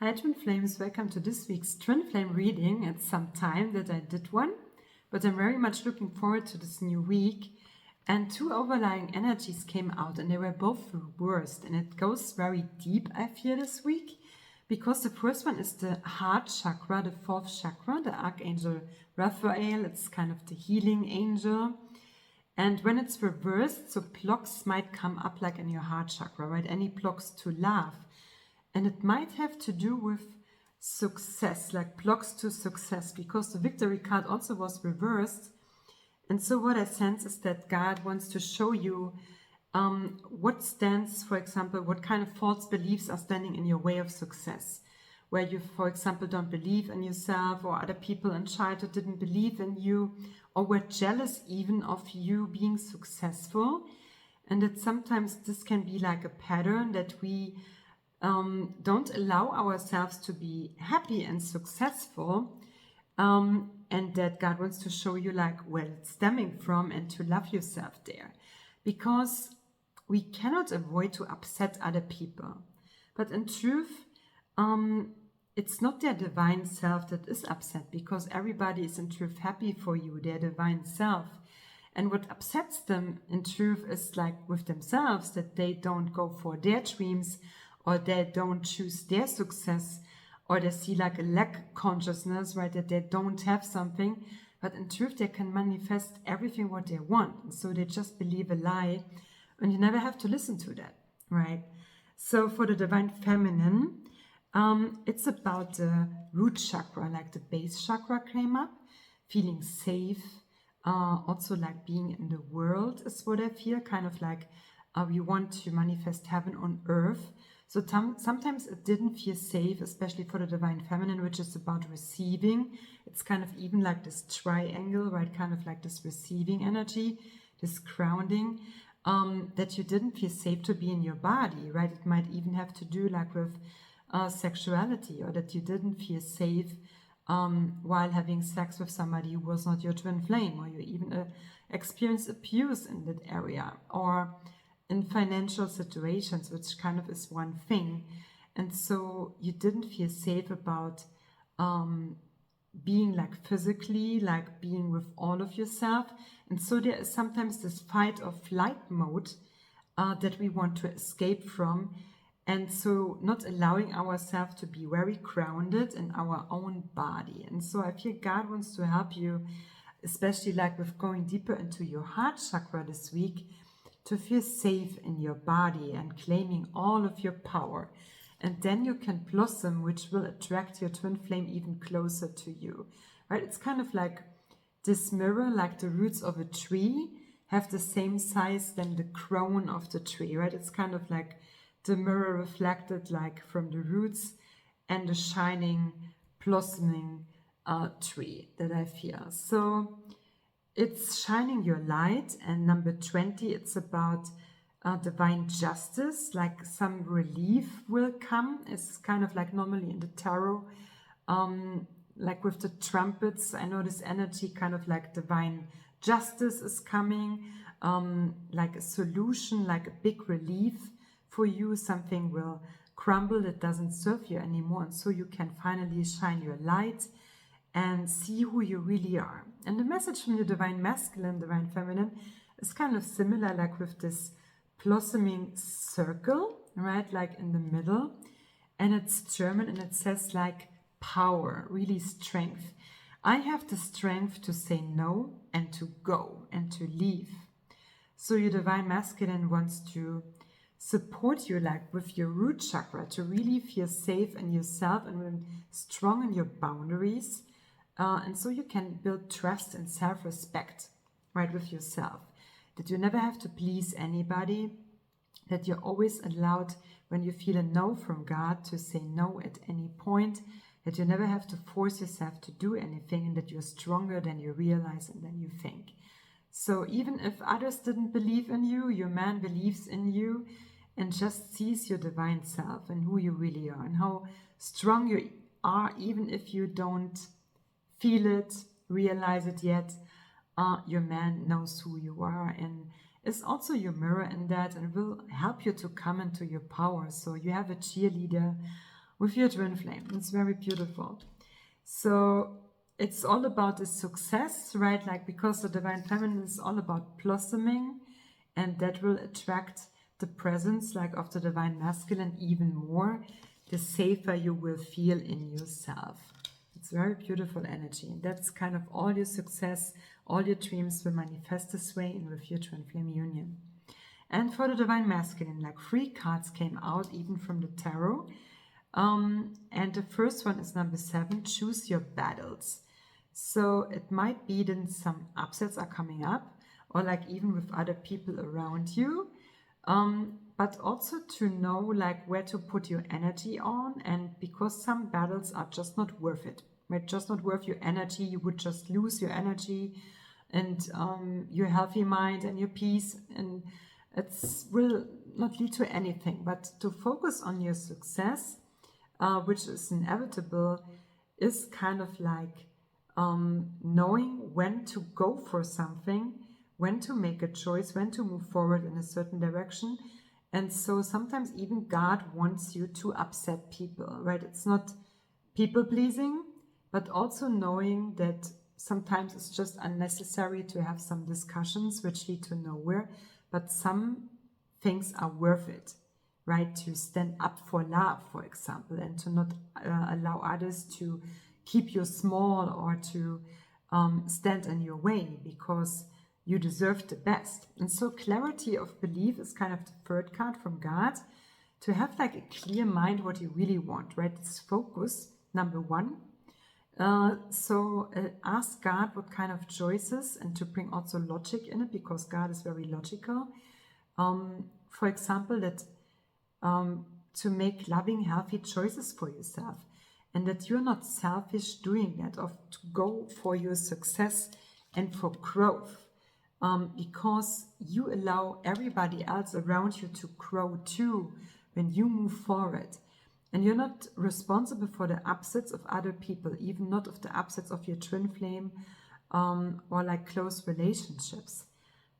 Hi Twin Flames, welcome to this week's Twin Flame reading. It's some time that I did one, but I'm very much looking forward to this new week. And two overlying energies came out and they were both reversed, and it goes very deep, I feel, this week, because the first one is the heart chakra, the fourth chakra, the Archangel Raphael. It's kind of the healing angel. And when it's reversed, so blocks might come up like in your heart chakra, right? Any blocks to love. And it might have to do with success, like blocks to success, because the victory card also was reversed. And so what I sense is that God wants to show you what stands, for example, what kind of false beliefs are standing in your way of success. Where you, for example, don't believe in yourself, or other people in childhood didn't believe in you, or were jealous even of you being successful. And that sometimes this can be like a pattern that we don't allow ourselves to be happy and successful, and that God wants to show you like where it's stemming from and to love yourself there, because we cannot avoid to upset other people, but in truth it's not their divine self that is upset, because everybody is in truth happy for you, their divine self. And what upsets them in truth is like with themselves, that they don't go for their dreams, or they don't choose their success, or they see like a lack consciousness, right, that they don't have something, but in truth they can manifest everything what they want. And so they just believe a lie, and you never have to listen to that, right? So for the divine feminine, it's about the root chakra, like the base chakra came up, feeling safe, also like being in the world is what I feel, kind of like we want to manifest heaven on earth. So sometimes it didn't feel safe, especially for the divine feminine, which is about receiving. It's kind of even like this triangle, right? Kind of like this receiving energy, this grounding, that you didn't feel safe to be in your body, right? It might even have to do like with sexuality, or that you didn't feel safe while having sex with somebody who was not your twin flame, or you even experienced abuse in that area, or in financial situations, which kind of is one thing. And so you didn't feel safe about being like physically, like being with all of yourself. And so there is sometimes this fight or flight mode that we want to escape from. And so not allowing ourselves to be very grounded in our own body. And so I feel God wants to help you, especially like with going deeper into your heart chakra this week, to feel safe in your body and claiming all of your power. And then you can blossom, which will attract your twin flame even closer to you, right? It's kind of like this mirror, like the roots of a tree have the same size than the crown of the tree, right? It's kind of like the mirror reflected like from the roots and the shining, blossoming tree that I feel. So it's shining your light. And number 20, it's about divine justice, like some relief will come. It's kind of like normally in the tarot, like with the trumpets, I know this energy kind of like divine justice is coming, like a solution, like a big relief for you. Something will crumble that doesn't serve you anymore, and so you can finally shine your light and see who you really are. And the message from your divine masculine, divine feminine is kind of similar, like with this blossoming circle, right, like in the middle. And it's German, and it says like power, really strength. I have the strength to say no and to go and to leave. So your divine masculine wants to support you like with your root chakra, to really feel safe in yourself and strong in your boundaries. And so you can build trust and self-respect, right, with yourself. That you never have to please anybody. That you're always allowed, when you feel a no from God, to say no at any point. That you never have to force yourself to do anything, and that you're stronger than you realize and than you think. So even if others didn't believe in you, your man believes in you and just sees your divine self and who you really are and how strong you are, even if you don't feel it, realize it yet. Your man knows who you are and is also your mirror in that, and will help you to come into your power. So you have a cheerleader with your twin flame. It's very beautiful. So it's all about the success, right? Like, because the divine feminine is all about blossoming, and that will attract the presence like of the divine masculine even more, the safer you will feel in yourself. It's very beautiful energy, and that's kind of all your success, all your dreams will manifest this way in with your twin flame union. And for the divine masculine, like 3 cards came out even from the tarot. And the first one is number 7, choose your battles. So it might be that some upsets are coming up, or like even with other people around you, but also to know like where to put your energy on, and because some battles are just not worth it, right? Just not worth your energy. You would just lose your energy and your healthy mind and your peace, and it will not lead to anything. But to focus on your success, which is inevitable, is kind of like knowing when to go for something, when to make a choice, when to move forward in a certain direction. And so sometimes even God wants you to upset people, right? It's not people pleasing, but also knowing that sometimes it's just unnecessary to have some discussions which lead to nowhere, but some things are worth it, right? To stand up for love, for example, and to not allow others to keep you small or to stand in your way, because you deserve the best. And so clarity of belief is kind of the 3rd card from God, to have like a clear mind what you really want, right? It's focus, number 1. So ask God what kind of choices, and to bring also logic in it, because God is very logical. For example, that to make loving, healthy choices for yourself, and that you're not selfish doing that, of to go for your success and for growth, because you allow everybody else around you to grow too when you move forward. And you're not responsible for the upsets of other people, even not of the upsets of your twin flame or like close relationships,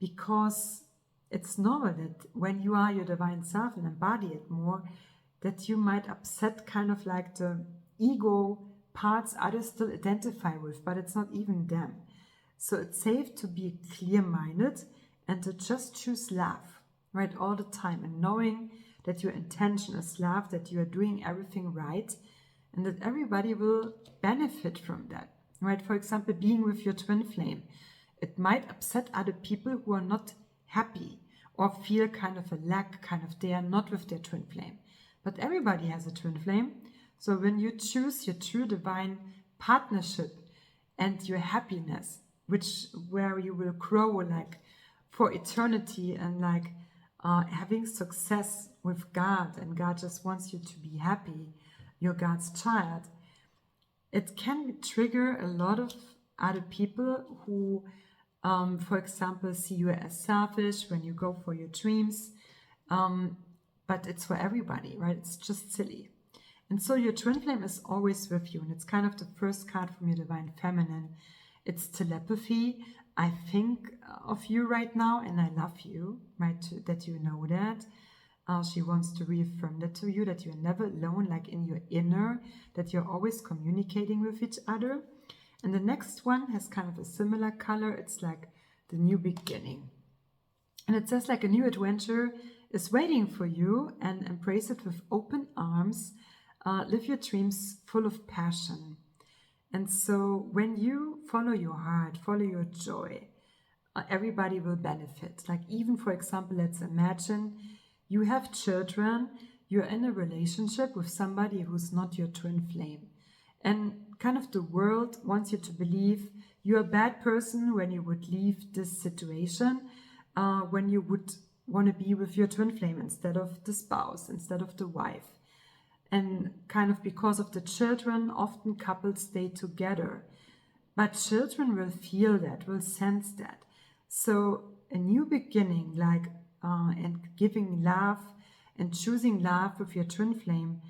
because it's normal that when you are your divine self and embody it more, that you might upset kind of like the ego parts others still identify with, but it's not even them. So it's safe to be clear-minded and to just choose love, right, all the time, and knowing that your intention is love, that you are doing everything right, and that everybody will benefit from that, right? For example, being with your twin flame, it might upset other people who are not happy or feel kind of a lack, kind of they are not with their twin flame. But everybody has a twin flame. So when you choose your true divine partnership and your happiness, where you will grow like for eternity, and like having success with God, and God just wants you to be happy, you're God's child, it can trigger a lot of other people who, for example, see you as selfish when you go for your dreams, but it's for everybody, right? It's just silly. And so your twin flame is always with you, and it's kind of the 1st card from your divine feminine. It's telepathy. I think of you right now, and I love you, right? That you know that. She wants to reaffirm that to you, that you're never alone, like in your inner, that you're always communicating with each other. And the next one has kind of a similar color. It's like the new beginning. And it says like a new adventure is waiting for you, and embrace it with open arms. Live your dreams full of passion. And so when you follow your heart, follow your joy, everybody will benefit. Like even, for example, let's imagine you have children, you're in a relationship with somebody who's not your twin flame. And kind of the world wants you to believe you're a bad person when you would leave this situation, when you would want to be with your twin flame instead of the spouse, instead of the wife. And kind of because of the children, often couples stay together. But children will feel that, will sense that. So a new beginning, like and giving love and choosing love with your twin flame,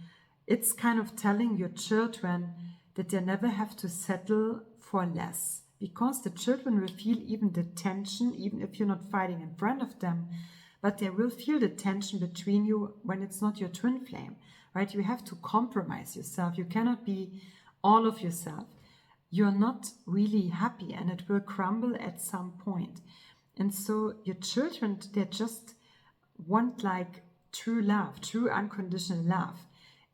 it's kind of telling your children that they never have to settle for less. Because the children will feel even the tension, even if you're not fighting in front of them, but they will feel the tension between you when it's not your twin flame. right? You have to compromise yourself. You cannot be all of yourself. You're not really happy, and it will crumble at some point. And so your children, they just want like true love, true unconditional love.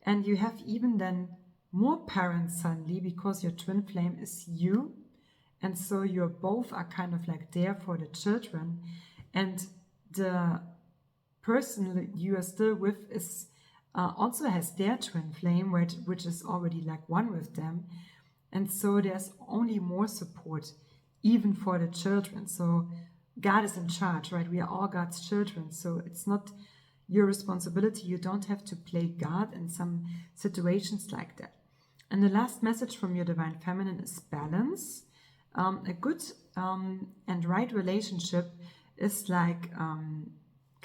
And you have even then more parents suddenly, because your twin flame is you. And so you both are kind of like there for the children. And the person you are still with is also has their twin flame, which is already like one with them. And so there's only more support, even for the children. So God is in charge, right? We are all God's children. So it's not your responsibility. You don't have to play God in some situations like that. And the last message from your Divine Feminine is balance. A good and right relationship is like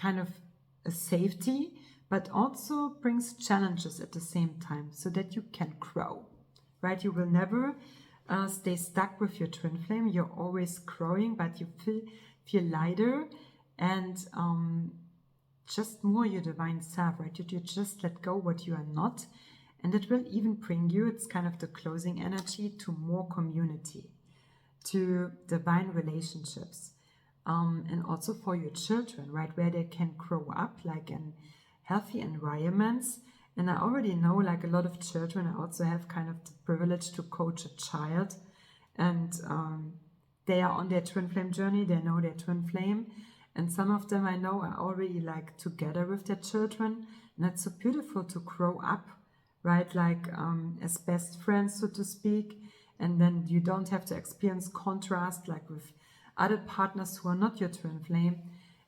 kind of a safety, but also brings challenges at the same time so that you can grow, right? You will never stay stuck with your twin flame. You're always growing, but you feel lighter and just more your divine self, right? You just let go what you are not, and it will even bring you, it's kind of the closing energy, to more community, to divine relationships, and also for your children, right, where they can grow up like in healthy environments. And I already know like a lot of children, I also have kind of the privilege to coach a child, and they are on their twin flame journey, they know their twin flame, and some of them I know are already like together with their children, and it's so beautiful to grow up, right, like as best friends, so to speak. And then you don't have to experience contrast like with other partners who are not your twin flame.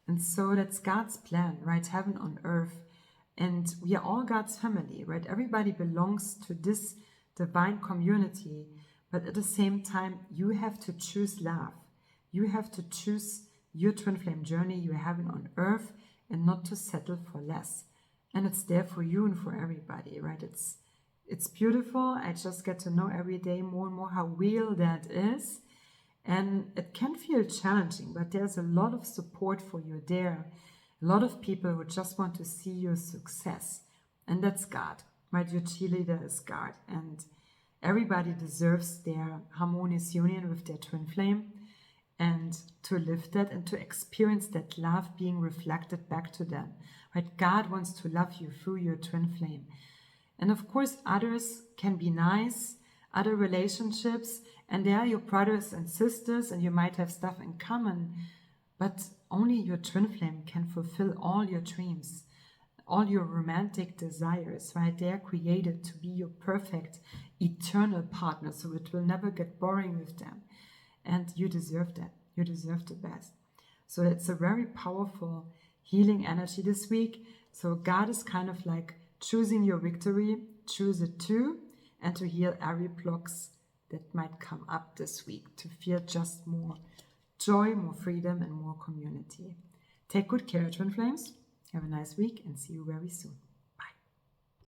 And so that's God's plan, right? Heaven on earth. And we are all God's family, right? Everybody belongs to this divine community. But at the same time, you have to choose love. You have to choose your twin flame journey, your heaven on earth, and not to settle for less. And it's there for you and for everybody, right? It's beautiful. I just get to know every day more and more how real that is. And it can feel challenging, but there's a lot of support for you there. A lot of people who just want to see your success. And that's God, right? Your cheerleader is God. And everybody deserves their harmonious union with their twin flame, and to live that and to experience that love being reflected back to them, right? God wants to love you through your twin flame. And of course, others can be nice, other relationships, and they are your brothers and sisters, and you might have stuff in common, but only your twin flame can fulfill all your dreams, all your romantic desires, right? They are created to be your perfect, eternal partner, so it will never get boring with them. And you deserve that. You deserve the best. So it's a very powerful healing energy this week. So God is kind of like choosing your victory, choose it too, and to heal every blocks that might come up this week, to feel just more joy, more freedom, and more community. Take good care, twin flames. Have a nice week and see you very soon.